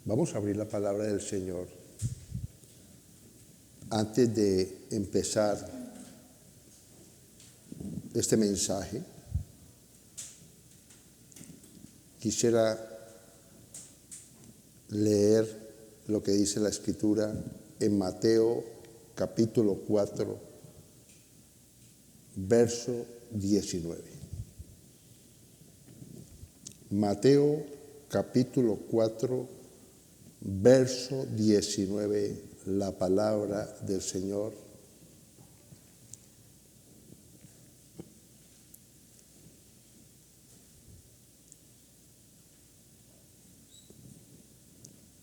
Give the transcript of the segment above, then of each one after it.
Vamos a abrir la palabra del Señor. Antes de empezar este mensaje, quisiera leer lo que dice la Escritura en Mateo capítulo 4, verso 19. Mateo capítulo 4, verso 19, la palabra del Señor.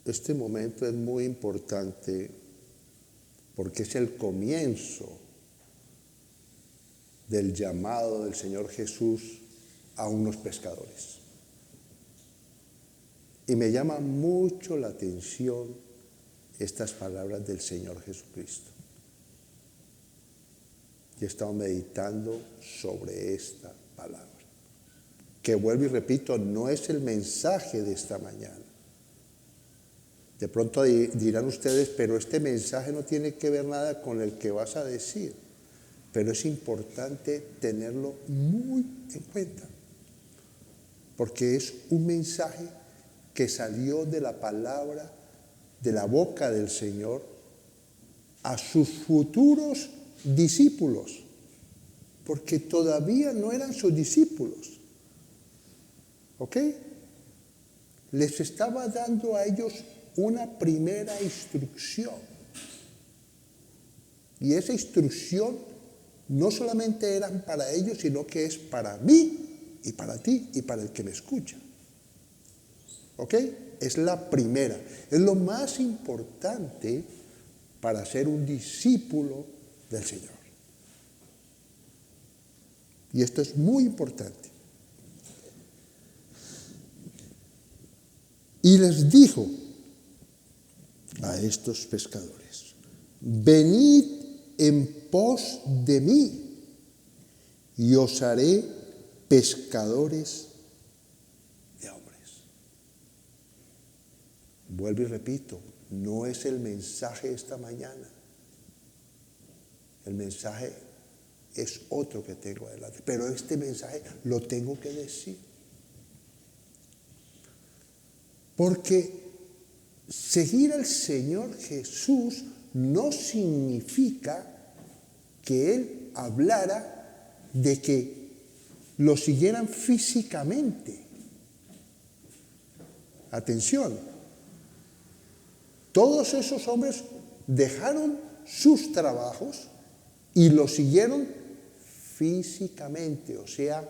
Este momento es muy importante porque es el comienzo del llamado del Señor Jesús a unos pescadores. Y me llama mucho la atención estas palabras del Señor Jesucristo. Yo he estado meditando sobre esta palabra, que vuelvo y repito, no es el mensaje de esta mañana. De pronto dirán ustedes, pero este mensaje no tiene que ver nada con el que vas a decir. Pero es importante tenerlo muy en cuenta, porque es un mensaje que salió de la palabra, de la boca del Señor, a sus futuros discípulos, porque todavía no eran sus discípulos. ¿Ok? Les estaba dando a ellos una primera instrucción. Y esa instrucción no solamente era para ellos, sino que es para mí y para ti y para el que me escucha. ¿Ok? Es la primera. Es lo más importante para ser un discípulo del Señor. Y esto es muy importante. Y les dijo a estos pescadores: venid en pos de mí y os haré pescadores de hombres. Vuelvo y repito, no es el mensaje esta mañana. El mensaje es otro que tengo adelante, pero este mensaje lo tengo que decir. Porque seguir al Señor Jesús no significa que Él hablara de que lo siguieran físicamente. Atención, todos esos hombres dejaron sus trabajos y lo siguieron físicamente, o sea,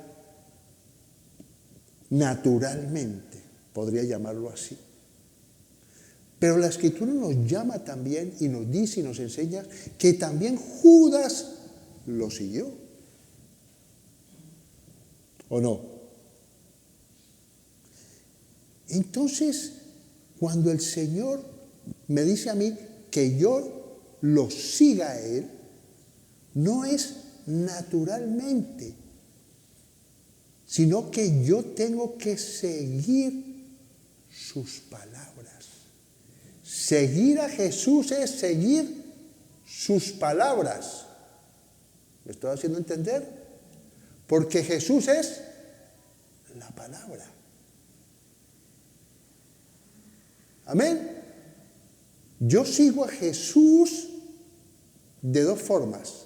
naturalmente, podría llamarlo así. Pero la Escritura nos llama también y nos dice y nos enseña que también Judas lo siguió. ¿O no? Entonces, cuando el Señor me dice a mí que yo lo siga a Él, no es naturalmente, sino que yo tengo que seguir sus palabras. Seguir a Jesús es seguir sus palabras. ¿Me estoy haciendo entender? Porque Jesús es la palabra. Amén. Yo sigo a Jesús de dos formas: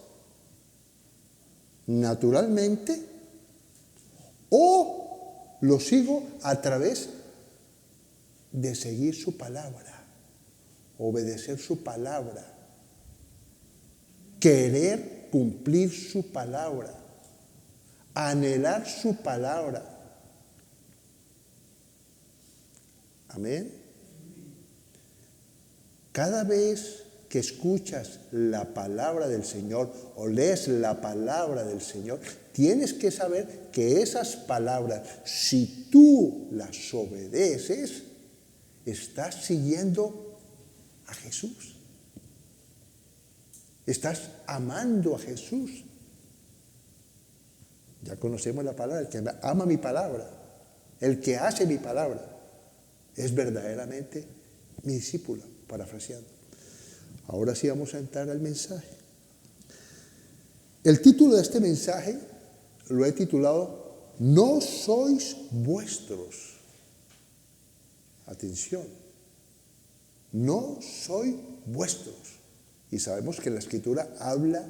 naturalmente, o lo sigo a través de seguir su palabra, obedecer su palabra, querer cumplir su palabra, anhelar su palabra. Amén. Cada vez que escuchas la palabra del Señor o lees la palabra del Señor, tienes que saber que esas palabras, si tú las obedeces, estás siguiendo a Jesús. Estás amando a Jesús. Ya conocemos la palabra: el que ama mi palabra, el que hace mi palabra, es verdaderamente mi discípula, parafraseando. Ahora sí vamos a entrar al mensaje. El título de este mensaje lo he titulado No sois vuestros. Atención, no sois vuestros. Y sabemos que la Escritura habla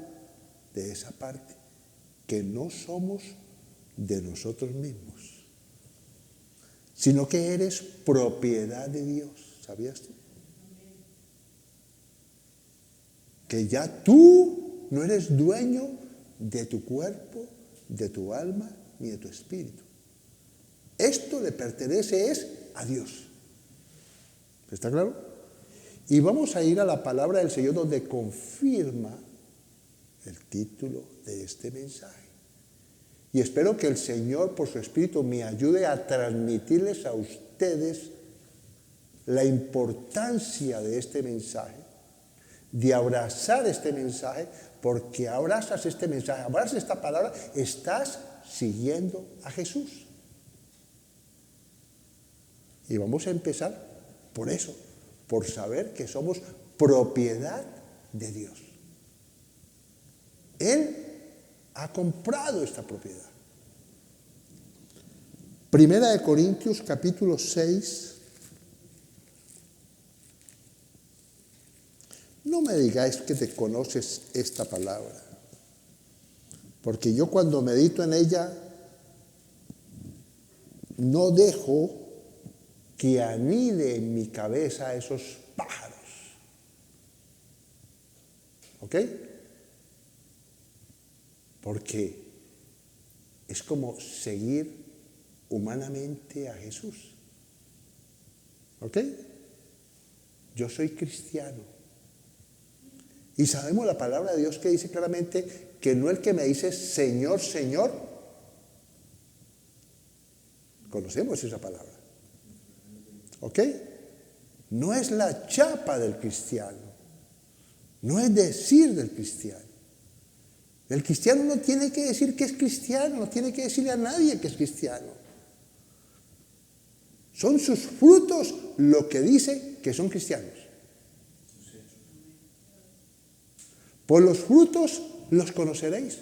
de esa parte, que no somos de nosotros mismos, sino que eres propiedad de Dios. ¿Sabías tú? Que ya tú no eres dueño de tu cuerpo, de tu alma, ni de tu espíritu. Esto le pertenece a Dios. ¿Está claro? Y vamos a ir a la palabra del Señor donde confirma el título de este mensaje. Y espero que el Señor, por su Espíritu, me ayude a transmitirles a ustedes la importancia de este mensaje, de abrazar este mensaje, porque abrazas este mensaje, abrazas esta palabra, estás siguiendo a Jesús. Y vamos a empezar por eso, por saber que somos propiedad de Dios. Él ha comprado esta propiedad. Primera de Corintios, capítulo 6. No me digáis que te conoces esta palabra, porque yo cuando medito en ella no dejo que anide en mi cabeza esos pájaros. ¿Ok? Porque es como seguir humanamente a Jesús. ¿Ok? Yo soy cristiano. Y sabemos la palabra de Dios que dice claramente que no el que me dice Señor, Señor. Conocemos esa palabra. ¿Ok? No es la chapa del cristiano. No es decir del cristiano. El cristiano no tiene que decir que es cristiano, no tiene que decirle a nadie que es cristiano. Son sus frutos lo que dice que son cristianos. Por los frutos los conoceréis.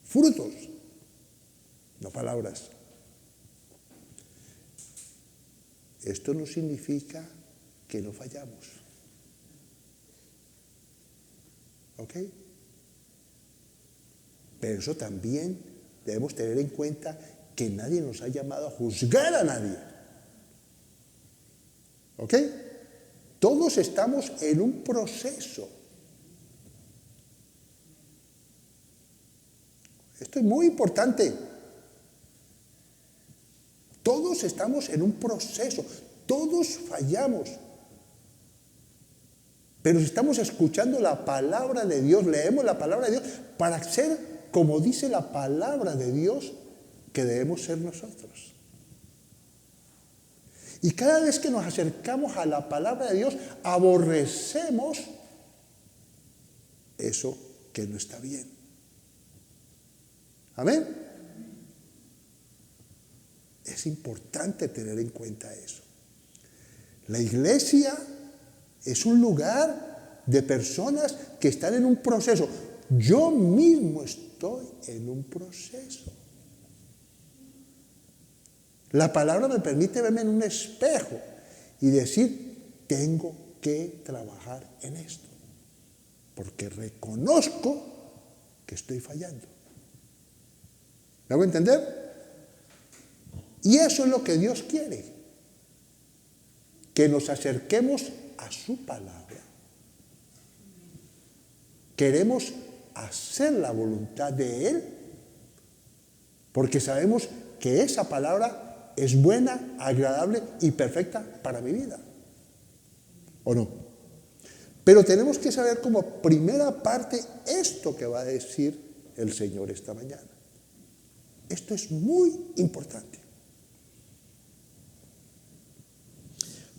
Frutos, no palabras. Esto no significa que no fallamos. ¿Ok? Pero eso también debemos tener en cuenta que nadie nos ha llamado a juzgar a nadie. ¿Ok? Todos estamos en un proceso. Esto es muy importante. Todos estamos en un proceso. Todos fallamos. Pero si estamos escuchando la palabra de Dios, leemos la palabra de Dios para ser como dice la palabra de Dios que debemos ser nosotros. Y cada vez que nos acercamos a la palabra de Dios, aborrecemos eso que no está bien. Amén. Es importante tener en cuenta eso. La iglesia es un lugar de personas que están en un proceso. Yo mismo estoy en un proceso. La palabra me permite verme en un espejo y decir, tengo que trabajar en esto, porque reconozco que estoy fallando. ¿Me hago entender? Y eso es lo que Dios quiere, que nos acerquemos a su palabra. Queremos hacer la voluntad de Él, porque sabemos que esa palabra es buena, agradable y perfecta para mi vida. ¿O no? Pero tenemos que saber como primera parte esto que va a decir el Señor esta mañana. Esto es muy importante.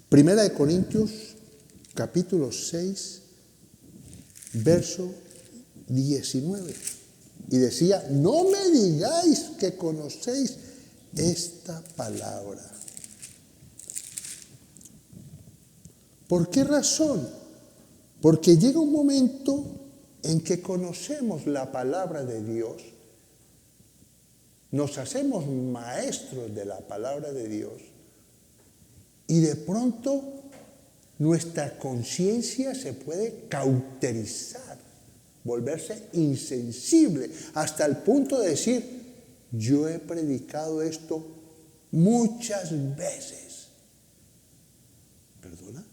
Primera de Corintios, capítulo 6, verso 19. Y decía, no me digáis que conocéis esta palabra. ¿Por qué razón? Porque llega un momento en que conocemos la palabra de Dios, nos hacemos maestros de la palabra de Dios y de pronto nuestra conciencia se puede cauterizar, volverse insensible, hasta el punto de decir, yo he predicado esto muchas veces. ¿Perdona?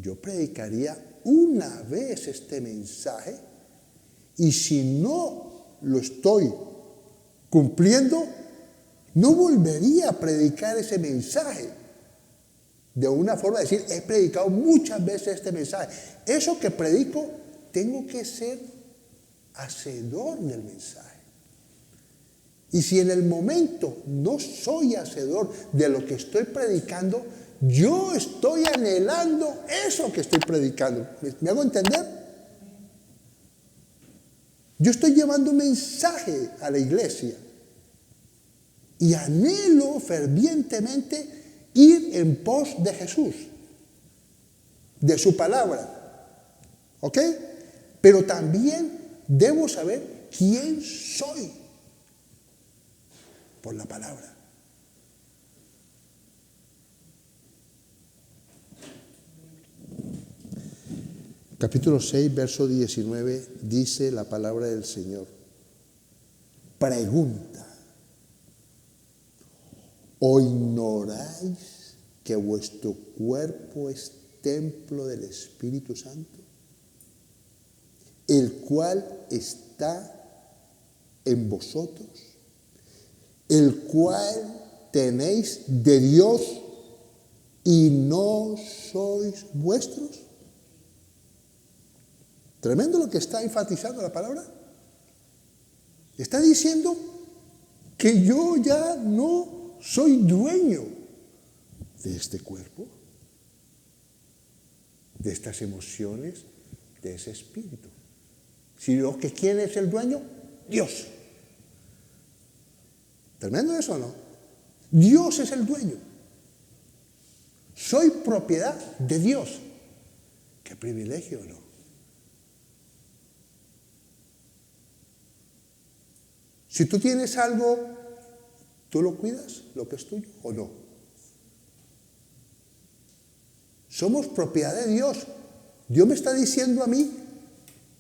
Yo predicaría una vez este mensaje y si no lo estoy cumpliendo, no volvería a predicar ese mensaje. De una forma de decir, he predicado muchas veces este mensaje. Eso que predico, tengo que ser hacedor del mensaje. Y si en el momento no soy hacedor de lo que estoy predicando, yo estoy anhelando eso que estoy predicando. ¿Me hago entender? Yo estoy llevando un mensaje a la iglesia y anhelo fervientemente ir en pos de Jesús, de su palabra. ¿Ok? Pero también debo saber quién soy por la palabra. Capítulo 6, verso 19, dice la palabra del Señor. Pregunta. ¿O ignoráis que vuestro cuerpo es templo del Espíritu Santo, el cual está en vosotros, el cual tenéis de Dios y no sois vuestros? Tremendo lo que está enfatizando la palabra. Está diciendo que yo ya no soy dueño de este cuerpo, de estas emociones, de ese espíritu. Sino que ¿quién es el dueño? Dios. Tremendo eso, ¿no? Dios es el dueño. Soy propiedad de Dios. Qué privilegio, ¿no? Si tú tienes algo, ¿tú lo cuidas, lo que es tuyo, o no? Somos propiedad de Dios. Dios me está diciendo a mí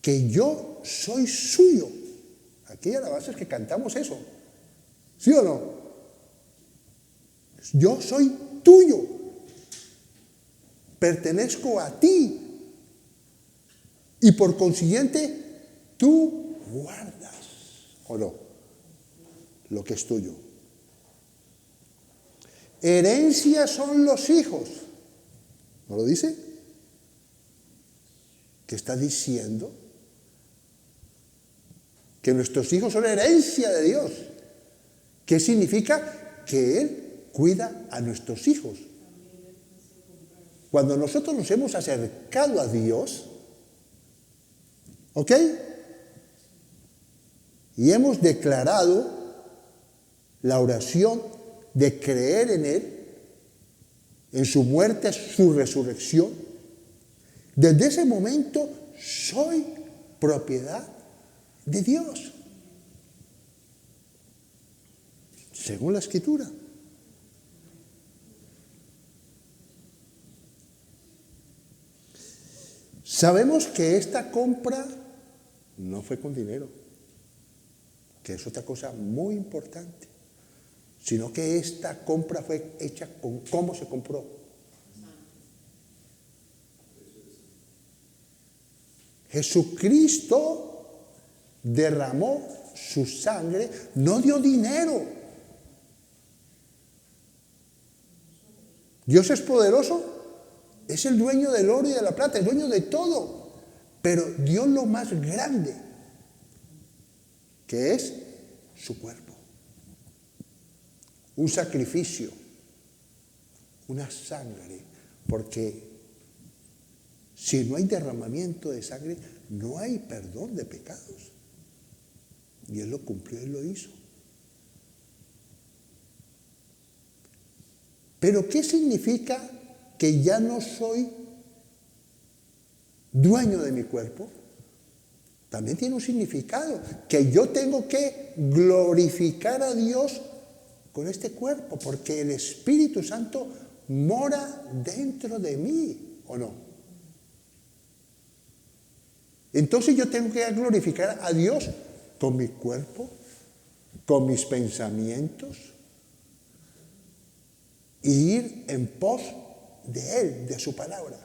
que yo soy suyo. Aquí a la base es que cantamos eso. ¿Sí o no? Yo soy tuyo. Pertenezco a ti. Y por consiguiente, tú guardas, ¿o no?, lo que es tuyo. Herencia son los hijos. ¿No lo dice? ¿Qué está diciendo? Que nuestros hijos son herencia de Dios. ¿Qué significa? Que Él cuida a nuestros hijos. Cuando nosotros nos hemos acercado a Dios, ¿ok?, y hemos declarado la oración de creer en Él, en su muerte, su resurrección, desde ese momento soy propiedad de Dios, según la Escritura. Sabemos que esta compra no fue con dinero, que es otra cosa muy importante, sino que esta compra fue hecha con cómo se compró. Jesucristo derramó su sangre, no dio dinero. Dios es poderoso, es el dueño del oro y de la plata, el dueño de todo, pero dio lo más grande, que es su cuerpo. Un sacrificio, una sangre, porque si no hay derramamiento de sangre, no hay perdón de pecados. Y Él lo cumplió, Él lo hizo. Pero ¿qué significa que ya no soy dueño de mi cuerpo? También tiene un significado, que yo tengo que glorificar a Dios con este cuerpo, porque el Espíritu Santo mora dentro de mí, ¿o no? Entonces yo tengo que glorificar a Dios con mi cuerpo, con mis pensamientos, y ir en pos de Él, de su palabra.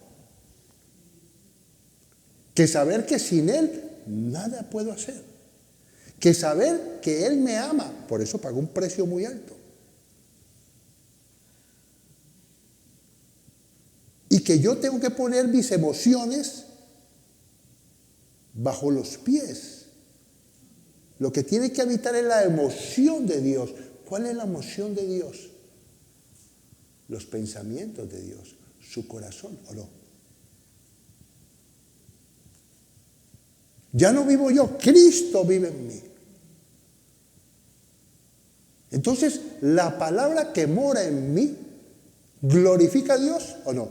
Que saber que sin Él nada puedo hacer. Que saber que Él me ama, por eso pagó un precio muy alto. Y que yo tengo que poner mis emociones bajo los pies. Lo que tiene que habitar es la emoción de Dios. ¿Cuál es la emoción de Dios? Los pensamientos de Dios, su corazón, ¿o no? Ya no vivo yo, Cristo vive en mí. Entonces, la palabra que mora en mí, ¿glorifica a Dios o no?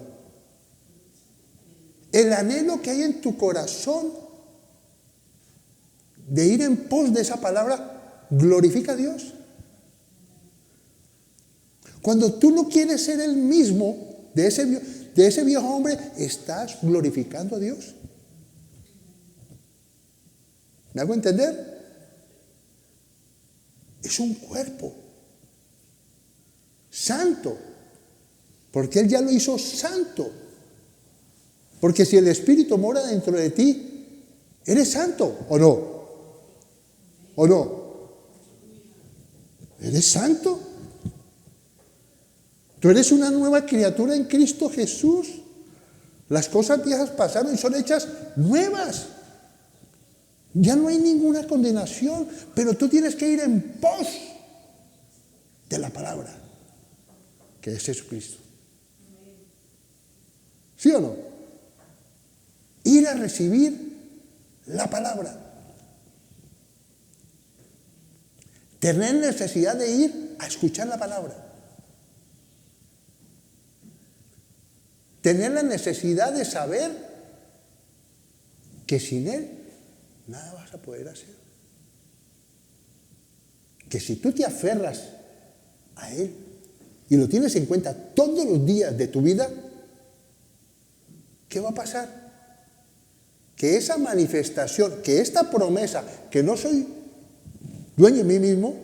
El anhelo que hay en tu corazón de ir en pos de esa palabra, ¿glorifica a Dios? Cuando tú no quieres ser el mismo de ese viejo hombre, ¿estás glorificando a Dios? ¿Me hago entender? Es un cuerpo santo, porque Él ya lo hizo santo. Porque si el Espíritu mora dentro de ti, ¿eres santo o no? ¿O no? ¿Eres santo? Tú eres una nueva criatura en Cristo Jesús. Las cosas viejas pasaron y son hechas nuevas. Ya no hay ninguna condenación, pero tú tienes que ir en pos de la palabra, que es Jesucristo. ¿Sí o no? Ir a recibir la palabra. Tener necesidad de ir a escuchar la palabra. Tener la necesidad de saber que sin Él nada vas a poder hacer. Que si tú te aferras a Él y lo tienes en cuenta todos los días de tu vida, ¿qué va a pasar? Que esa manifestación, que esta promesa, que no soy dueño de mí mismo,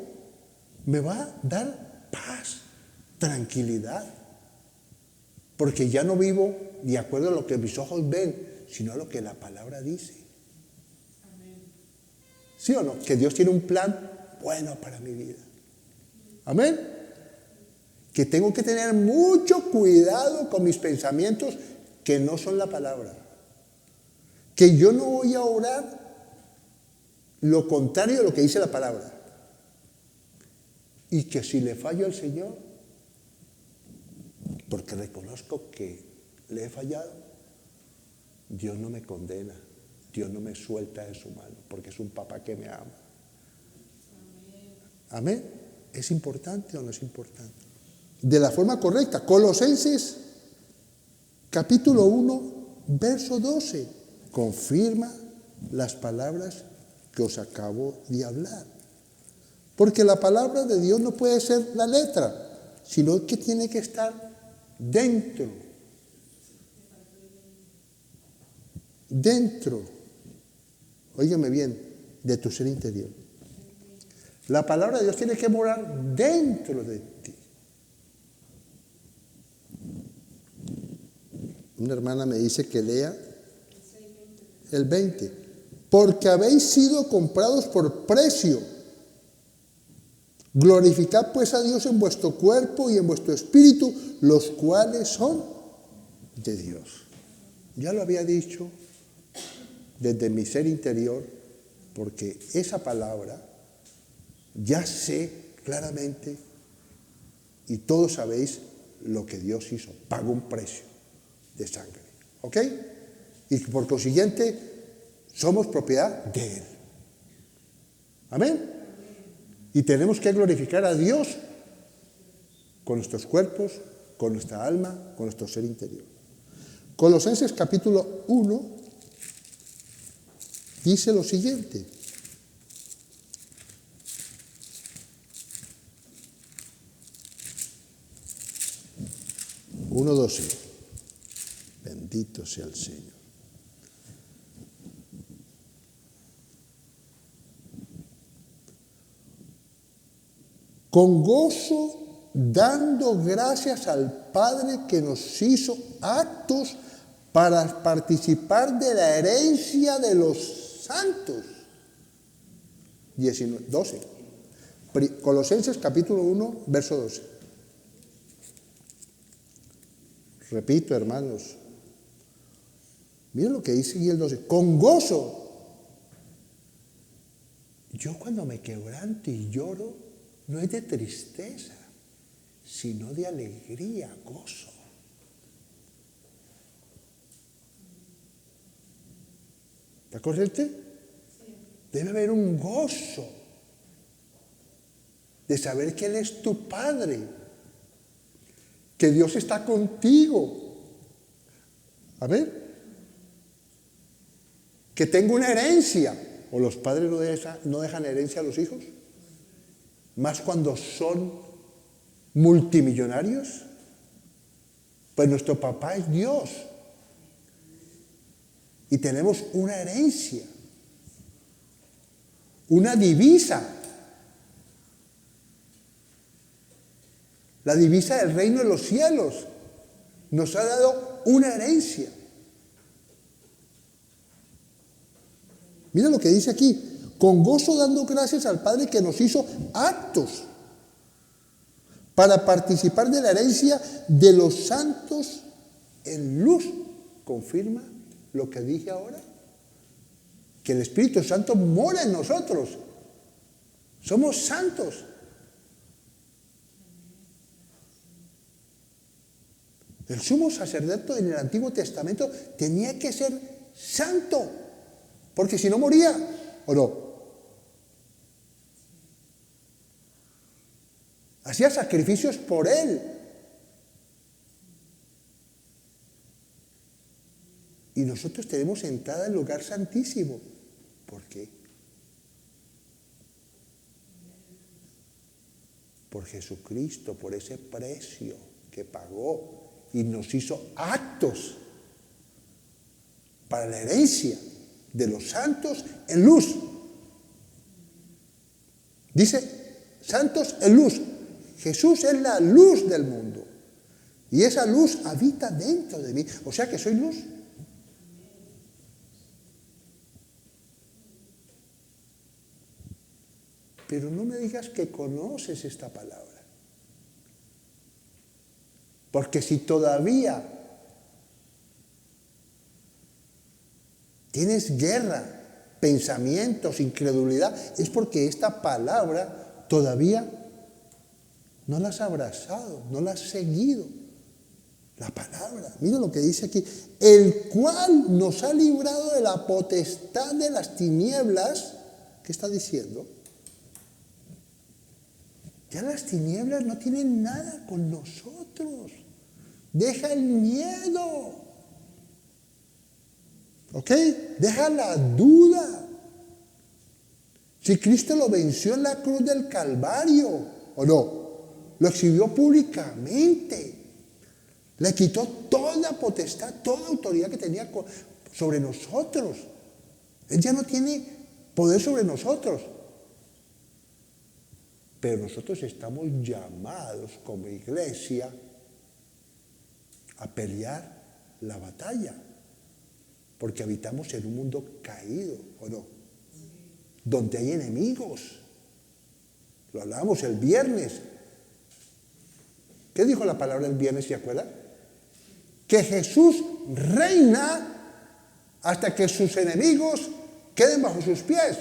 me va a dar paz, tranquilidad. Porque ya no vivo de acuerdo a lo que mis ojos ven, sino a lo que la palabra dice. ¿Sí o no? Que Dios tiene un plan bueno para mi vida. Amén. Que tengo que tener mucho cuidado con mis pensamientos que no son la palabra. Que yo no voy a orar lo contrario de lo que dice la palabra. Y que si le fallo al Señor, porque reconozco que le he fallado, Dios no me condena, Dios no me suelta de su mano, porque es un papá que me ama. Amén. ¿Es importante o no es importante? De la forma correcta. Colosenses capítulo 1, verso 12, confirma las palabras que os acabo de hablar. Porque la palabra de Dios no puede ser la letra, sino que tiene que estar dentro, óigame bien, de tu ser interior. La palabra de Dios tiene que morar dentro de ti. Una hermana me dice que lea el 20. Porque habéis sido comprados por precio. Glorificad pues a Dios en vuestro cuerpo y en vuestro espíritu, los cuales son de Dios. Ya lo había dicho desde mi ser interior, porque esa palabra ya sé claramente y todos sabéis lo que Dios hizo. Pagó un precio de sangre. ¿Ok? Y por consiguiente somos propiedad de Él. Amén. Y tenemos que glorificar a Dios con nuestros cuerpos, con nuestra alma, con nuestro ser interior. Colosenses capítulo 1 dice lo siguiente. Uno 12. Bendito sea el Señor. Con gozo, dando gracias al Padre que nos hizo aptos para participar de la herencia de los santos. 12. Colosenses capítulo 1, verso 12. Repito, hermanos. Miren lo que dice aquí el 12. Con gozo. Yo cuando me quebranto y lloro, no es de tristeza, sino de alegría, gozo. ¿Está correcto? Debe haber un gozo de saber que Él es tu Padre, que Dios está contigo. A ver, que tengo una herencia. ¿O los padres no dejan herencia a los hijos? Más cuando son multimillonarios. Pues nuestro papá es Dios. Y tenemos una herencia, una divisa. La divisa del reino de los cielos nos ha dado una herencia. Mira lo que dice aquí. Con gozo dando gracias al Padre que nos hizo aptos para participar de la herencia de los santos en luz. ¿Confirma lo que dije ahora? Que el Espíritu Santo mora en nosotros. Somos santos. El sumo sacerdote en el Antiguo Testamento tenía que ser santo, porque si no moría, ¿o no? Hacía sacrificios por él. Y nosotros tenemos entrada al lugar santísimo. ¿Por qué? Por Jesucristo, por ese precio que pagó y nos hizo aptos para la herencia de los santos en luz. Dice, santos en luz. Jesús es la luz del mundo. Y esa luz habita dentro de mí. O sea que soy luz. Pero no me digas que conoces esta palabra. Porque si todavía tienes guerra, pensamientos, incredulidad, es porque esta palabra todavía no la has abrazado, no la has seguido. La palabra, mira lo que dice aquí, el cual nos ha librado de la potestad de las tinieblas. ¿Qué está diciendo? Ya las tinieblas no tienen nada con nosotros. Deja el miedo. ¿Ok? Deja la duda. Si Cristo lo venció en la cruz del Calvario, ¿o no? Lo exhibió públicamente. Le quitó toda potestad, toda autoridad que tenía sobre nosotros. Él ya no tiene poder sobre nosotros. Pero nosotros estamos llamados como iglesia a pelear la batalla. Porque habitamos en un mundo caído, ¿o no? Donde hay enemigos. Lo hablábamos el viernes. ¿Qué dijo la palabra el viernes, se acuerdan? Que Jesús reina hasta que sus enemigos queden bajo sus pies.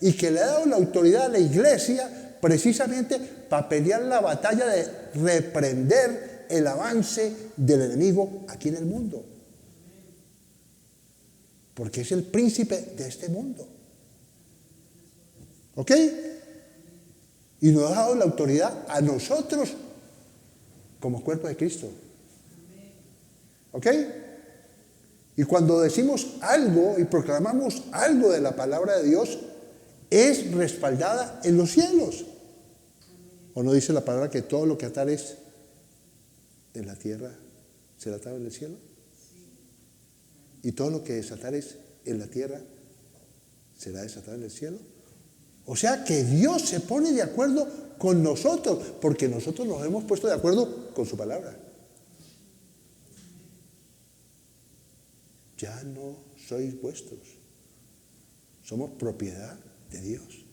Y que le ha dado la autoridad a la iglesia precisamente para pelear la batalla de reprender el avance del enemigo aquí en el mundo. Porque es el príncipe de este mundo. ¿Ok? Y nos ha dado la autoridad a nosotros como cuerpo de Cristo. ¿Ok? Y cuando decimos algo y proclamamos algo de la palabra de Dios, es respaldada en los cielos. ¿O no dice la palabra que todo lo que atares en la tierra será atado en el cielo? Y todo lo que desatares en la tierra será desatado en el cielo. O sea que Dios se pone de acuerdo con nosotros, porque nosotros nos hemos puesto de acuerdo con su palabra. Ya no sois vuestros. Somos propiedad de Dios.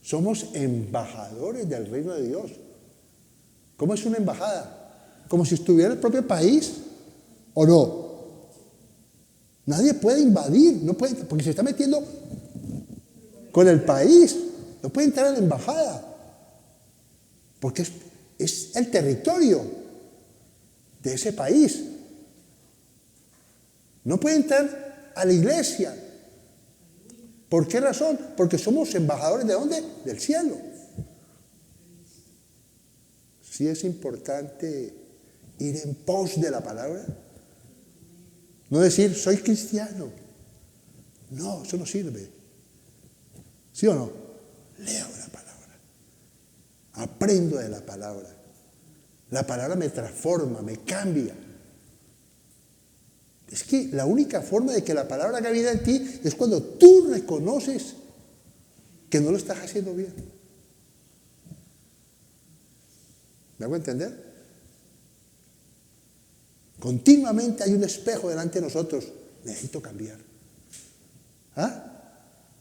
Somos embajadores del reino de Dios. ¿Cómo es una embajada? Como si estuviera el propio país, ¿o no? Nadie puede invadir, no puede, porque se está metiendo con el país. No puede entrar a la embajada, porque es el territorio de ese país. No puede entrar a la iglesia. ¿Por qué razón? Porque somos embajadores ¿de dónde? Del cielo. Sí es importante ir en pos de la palabra. No decir, soy cristiano. No, eso no sirve. ¿Sí o no? Leo la palabra. Aprendo de la palabra. La palabra me transforma, me cambia. Es que la única forma de que la palabra haga vida en ti es cuando tú reconoces que no lo estás haciendo bien. ¿Me hago entender? Continuamente hay un espejo delante de nosotros. Necesito cambiar. ¿Ah?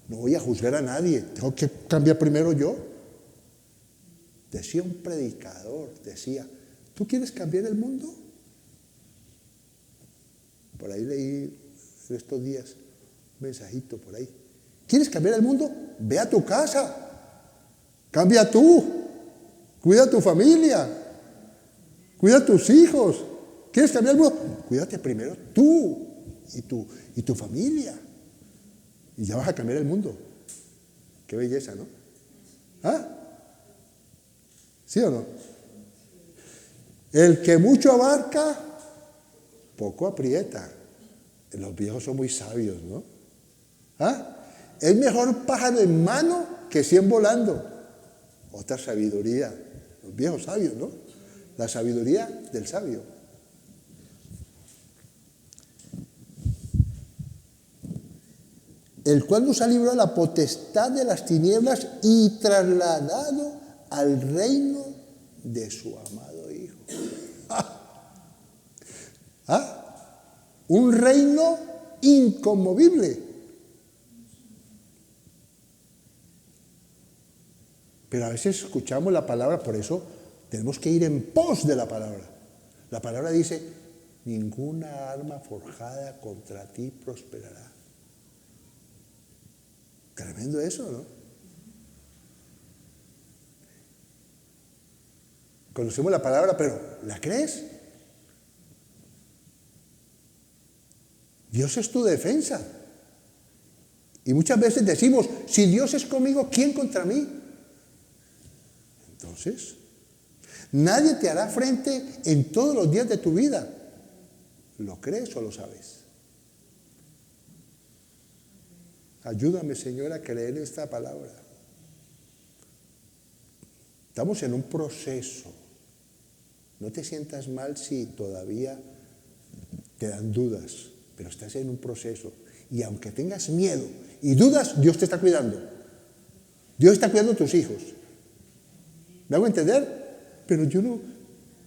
No voy a juzgar a nadie. Tengo que cambiar primero yo. Decía un predicador, decía, ¿tú quieres cambiar el mundo? Por ahí leí en estos días un mensajito por ahí. ¿Quieres cambiar el mundo? Ve a tu casa. Cambia tú. Cuida a tu familia. Cuida a tus hijos. ¿Quieres cambiar el mundo? Cuídate primero tú y tu familia. Y ya vas a cambiar el mundo. Qué belleza, ¿no? ¿Ah? ¿Sí o no? El que mucho abarca, poco aprieta. Los viejos son muy sabios, ¿no? ¿Ah? Es mejor pájaro en mano que 100 volando. Otra sabiduría. Los viejos sabios, ¿no? La sabiduría del sabio. El cual nos ha librado de la potestad de las tinieblas y trasladado al reino de su amado Hijo. ¿Ah? Un reino inconmovible. Pero a veces escuchamos la palabra, por eso tenemos que ir en pos de la palabra. La palabra dice, ninguna arma forjada contra ti prosperará. Tremendo eso, ¿no? Conocemos la palabra, pero ¿la crees? Dios es tu defensa. Y muchas veces decimos, si Dios es conmigo, ¿quién contra mí? Entonces, nadie te hará frente en todos los días de tu vida. ¿Lo crees o lo sabes? Ayúdame, Señor, a creer esta palabra. Estamos en un proceso. No te sientas mal si todavía te dan dudas, pero estás en un proceso. Y aunque tengas miedo y dudas, Dios te está cuidando. Dios está cuidando a tus hijos. ¿Me hago entender? Pero yo no,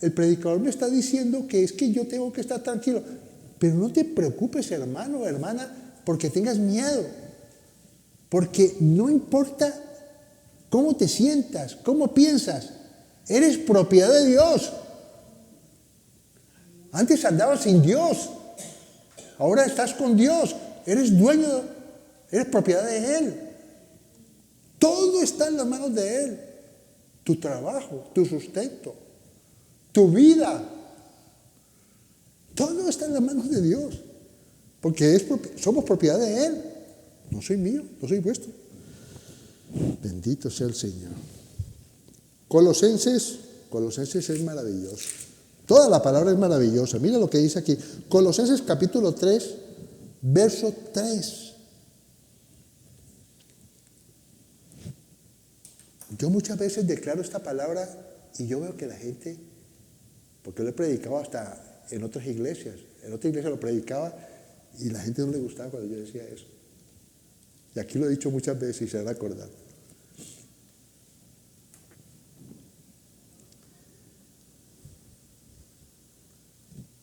el predicador me está diciendo que es que yo tengo que estar tranquilo. Pero no te preocupes, hermano o hermana, porque tengas miedo. Porque no importa cómo te sientas, cómo piensas, eres propiedad de Dios. Antes andabas sin Dios, ahora estás con Dios, eres dueño, eres propiedad de Él. Todo está en las manos de Él. Tu trabajo, tu sustento, tu vida, todo está en las manos de Dios. Porque somos propiedad de Él. No soy mío, no soy vuestro. Bendito sea el Señor. Colosenses Colosenses es maravilloso. Toda la palabra es maravillosa. Mira lo que dice aquí. Colosenses capítulo 3, verso 3. Yo muchas veces declaro esta palabra y yo veo que la gente, porque lo he predicado hasta en otras iglesias, lo predicaba y la gente no le gustaba cuando yo decía eso. Y aquí lo he dicho muchas veces y se van a acordar.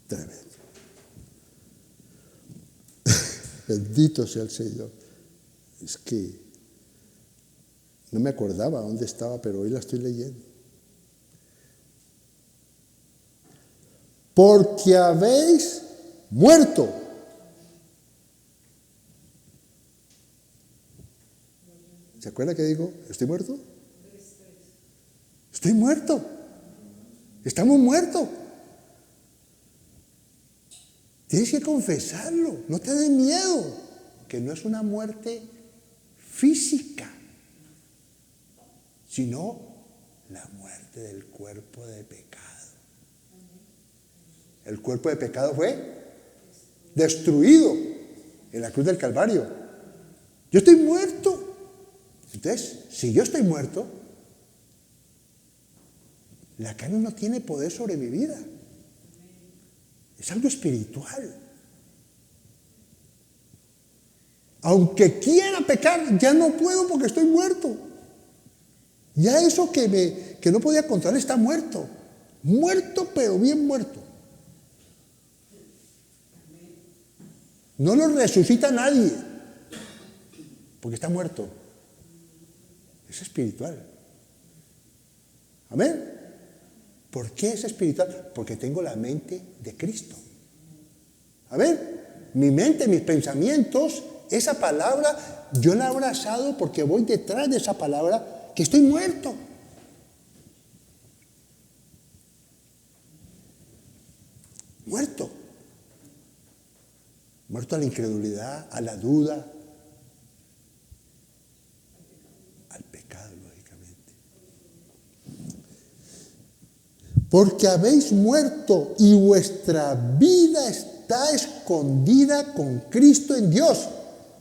Tremendo. Bendito sea el Señor. Es que no me acordaba dónde estaba, pero hoy la estoy leyendo. Porque habéis muerto. ¿Se acuerda que digo, estoy muerto? Estoy muerto. Estamos muertos. Tienes que confesarlo. No te dé miedo. Que no es una muerte física, sino la muerte del cuerpo de pecado. El cuerpo de pecado fue destruido en la cruz del Calvario. Yo estoy muerto. Entonces, si yo estoy muerto, la carne no tiene poder sobre mi vida. Es algo espiritual. Aunque quiera pecar, ya no puedo porque estoy muerto. Ya eso que no podía controlar está muerto. Muerto, pero bien muerto. No lo resucita nadie, porque está muerto. Es espiritual. Amén. ¿Por qué es espiritual? Porque tengo la mente de Cristo. Amén. Mi mente, mis pensamientos, esa palabra, yo la he abrazado porque voy detrás de esa palabra, que estoy muerto. Muerto. Muerto a la incredulidad, a la duda, al pecado, lógicamente. Porque habéis muerto y vuestra vida está escondida con Cristo en Dios.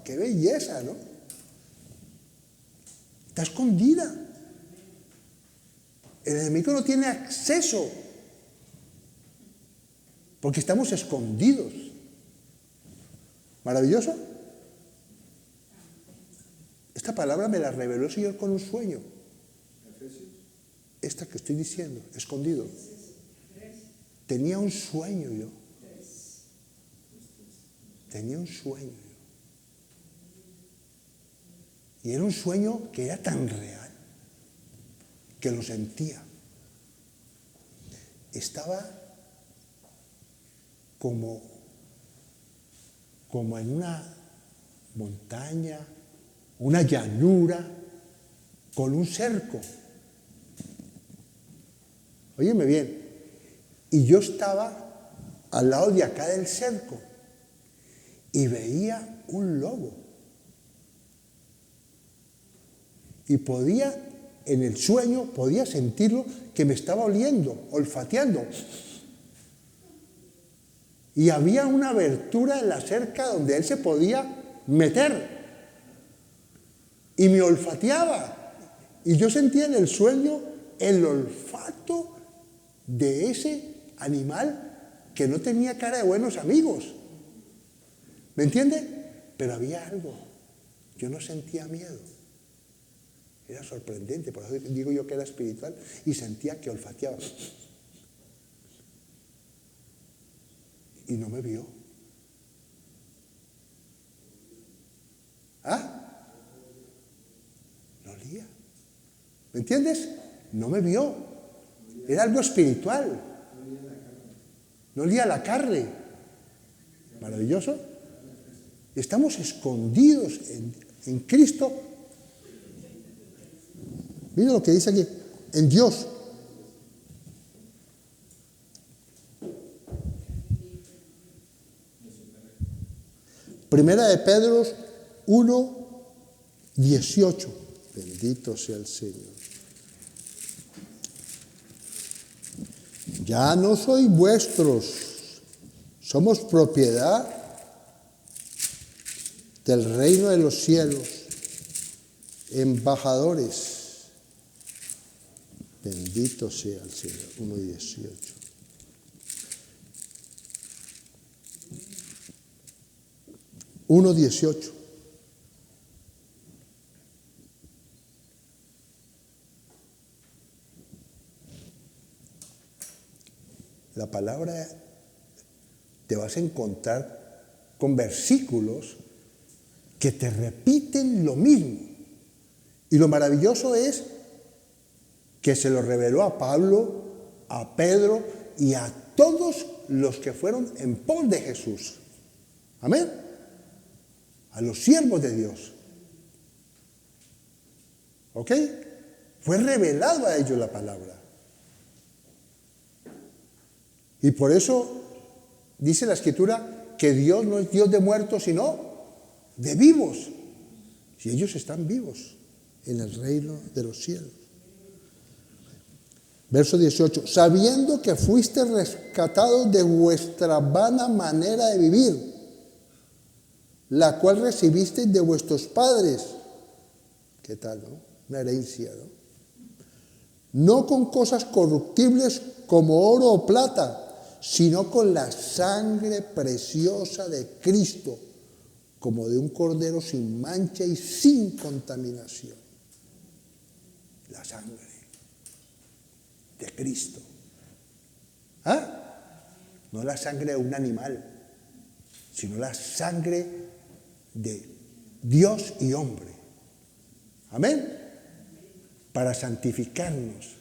¡Qué belleza!, ¿no? Está escondida. El enemigo no tiene acceso porque estamos escondidos. ¿Maravilloso? Esta palabra me la reveló el Señor con un sueño. Esta que estoy diciendo, escondido. Tenía un sueño yo. Tenía un sueño yo. Y era un sueño que era tan real que lo sentía. Estaba como en una montaña, una llanura, con un cerco. Óyeme bien. Y yo estaba al lado de acá del cerco y veía un lobo. Y en el sueño, podía sentirlo que me estaba oliendo, olfateando. Y había una abertura en la cerca donde él se podía meter. Y me olfateaba. Y yo sentía en el sueño el olfato de ese animal que no tenía cara de buenos amigos. ¿Me entiende? Pero había algo. Yo no sentía miedo. Era sorprendente, por eso digo yo que era espiritual. Y sentía que olfateaba. Y no me vio. ¿Ah? No olía. ¿Me entiendes? No me vio. Era algo espiritual. No olía la carne. Maravilloso. Estamos escondidos en Cristo. Mira lo que dice aquí. En Dios. Primera de Pedro 1:18. Bendito sea el Señor. Ya no sois vuestros, somos propiedad del reino de los cielos, embajadores. Bendito sea el Señor. 1:18. La palabra te vas a encontrar con versículos que te repiten lo mismo. Y lo maravilloso es que se lo reveló a Pablo, a Pedro y a todos los que fueron en pos de Jesús. Amén. A los siervos de Dios. ¿Ok? Fue revelado a ellos la palabra. Y por eso dice la Escritura que Dios no es Dios de muertos, sino de vivos. Si ellos están vivos en el reino de los cielos. Verso 18. Sabiendo que fuiste rescatados de vuestra vana manera de vivir, la cual recibisteis de vuestros padres. ¿Qué tal, no? Una herencia, ¿no? No con cosas corruptibles como oro o plata, sino con la sangre preciosa de Cristo, como de un cordero sin mancha y sin contaminación. La sangre de Cristo. ¿Ah? No la sangre de un animal, sino la sangre de Dios y hombre. Amén. Para santificarnos.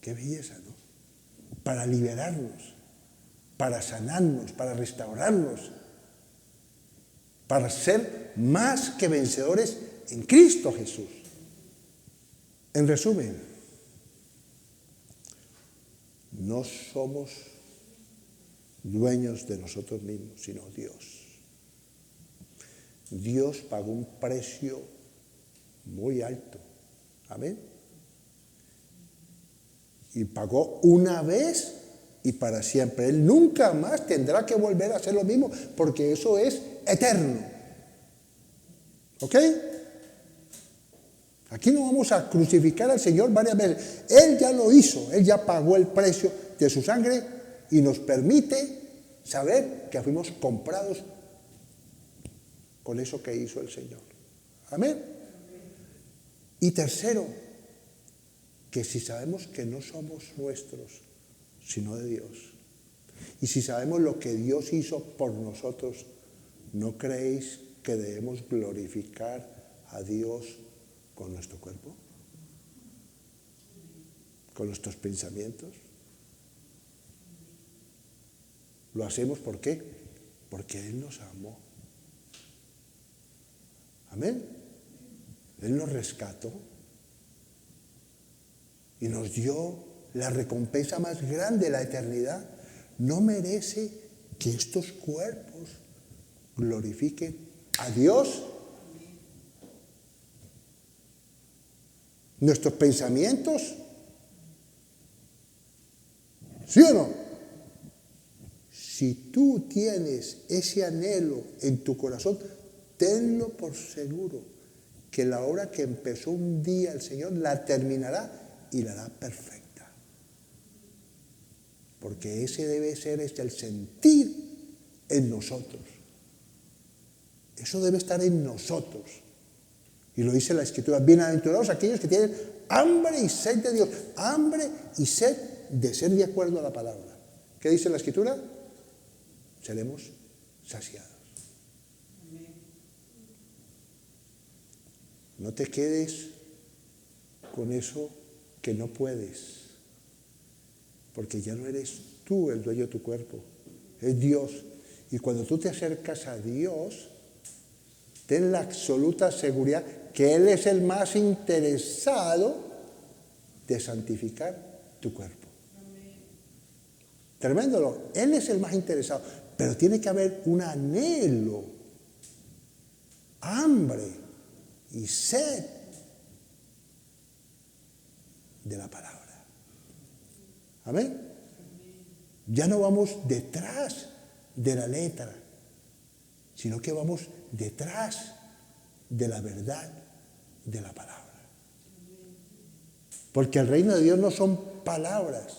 Qué belleza, ¿no? Para liberarnos, para sanarnos, para restaurarnos, para ser más que vencedores en Cristo Jesús. En resumen, no somos dueños de nosotros mismos, sino Dios. Dios pagó un precio muy alto. Amén. Y pagó una vez y para siempre. Él nunca más tendrá que volver a hacer lo mismo, porque eso es eterno. ¿Ok? Aquí no vamos a crucificar al Señor varias veces. Él ya lo hizo. Él ya pagó el precio de su sangre y nos permite saber que fuimos comprados con eso que hizo el Señor. Amén. Y tercero, que si sabemos que no somos nuestros, sino de Dios, y si sabemos lo que Dios hizo por nosotros, ¿no creéis que debemos glorificar a Dios con nuestro cuerpo? ¿Con nuestros pensamientos? ¿Lo hacemos por qué? Porque Él nos amó. Amén. Él nos rescató y nos dio la recompensa más grande, la eternidad. ¿No merece que estos cuerpos glorifiquen a Dios? ¿Nuestros pensamientos? ¿Sí o no? Si tú tienes ese anhelo en tu corazón, tenlo por seguro que la obra que empezó un día el Señor la terminará y la hará perfecta. Porque ese debe ser el sentir en nosotros. Eso debe estar en nosotros. Y lo dice la Escritura: bienaventurados aquellos que tienen hambre y sed de Dios, hambre y sed de ser de acuerdo a la palabra. ¿Qué dice la Escritura? Seremos saciados. No te quedes con eso que no puedes, porque ya no eres tú el dueño de tu cuerpo, es Dios. Y cuando tú te acercas a Dios, ten la absoluta seguridad que Él es el más interesado de santificar tu cuerpo. Tremendo, ¿no? Él es el más interesado, pero tiene que haber un anhelo, hambre y sed de la palabra. Amén. Ya no vamos detrás de la letra, sino que vamos detrás de la verdad de la palabra. Porque el reino de Dios no son palabras,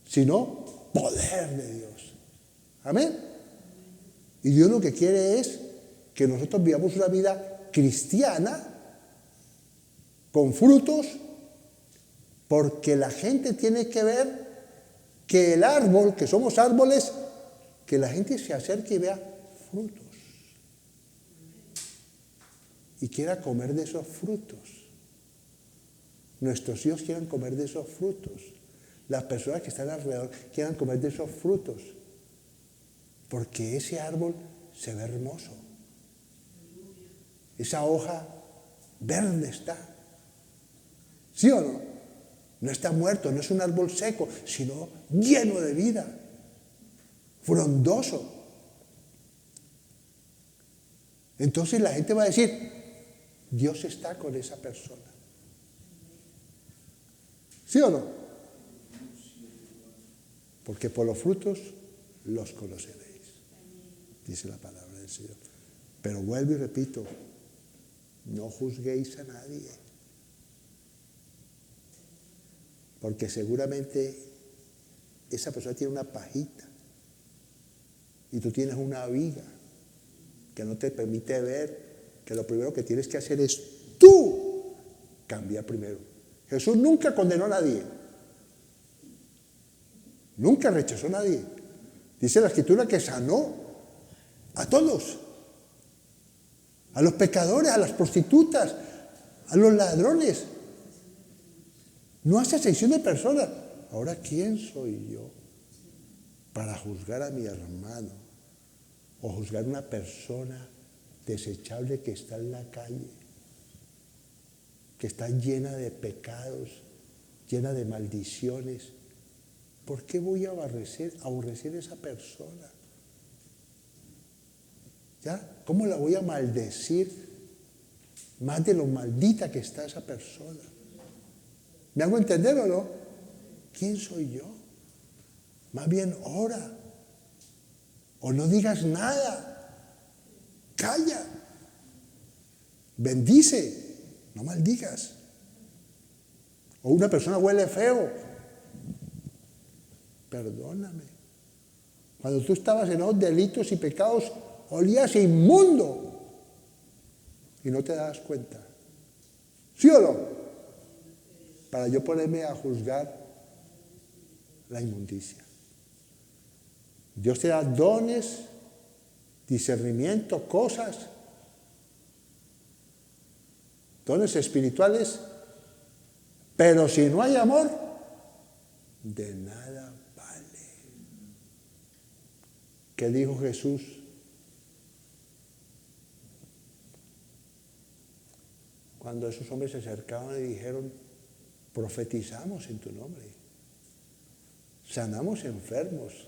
sino poder de Dios. Amén. Y Dios lo que quiere es que nosotros vivamos una vida cristiana con frutos, porque la gente tiene que ver que el árbol, que somos árboles, que la gente se acerque y vea frutos y quiera comer de esos frutos. Nuestros hijos quieran comer de esos frutos. Las personas que están alrededor quieran comer de esos frutos. Porque ese árbol se ve hermoso. Esa hoja verde está. ¿Sí o no? No está muerto, no es un árbol seco, sino lleno de vida. Frondoso. Entonces la gente va a decir, Dios está con esa persona. ¿Sí o no? Porque por los frutos los conoceréis, dice la palabra del Señor. Pero vuelvo y repito, no juzguéis a nadie. Porque seguramente esa persona tiene una pajita y tú tienes una viga que no te permite ver, que lo primero que tienes que hacer es tú cambiar primero. Jesús nunca condenó a nadie. Nunca rechazó a nadie. Dice la Escritura que sanó a todos. A los pecadores, a las prostitutas, a los ladrones. No hace excepción de personas. Ahora, ¿quién soy yo para juzgar a mi hermano o juzgar a una persona desechable que está en la calle, que está llena de pecados, llena de maldiciones? ¿Por qué voy a aborrecer a esa persona? ¿Ya? ¿Cómo la voy a maldecir más de lo maldita que está esa persona? ¿Me hago entender o no? ¿Quién soy yo? Más bien ora. O no digas nada. Calla. Bendice. No maldigas. O una persona huele feo. Perdóname. Cuando tú estabas en los delitos y pecados, olías inmundo. Y no te dabas cuenta. ¿Sí o no? Para yo ponerme a juzgar la inmundicia. Dios te da dones, discernimiento, cosas, dones espirituales, pero si no hay amor, de nada vale. ¿Qué dijo Jesús? Cuando esos hombres se acercaban y dijeron, profetizamos en tu nombre, sanamos enfermos,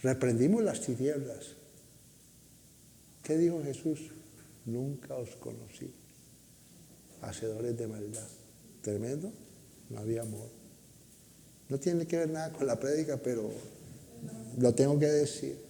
reprendimos las tinieblas. ¿Qué dijo Jesús? Nunca os conocí, hacedores de maldad. Tremendo, no había amor. No tiene que ver nada con la prédica, pero lo tengo que decir.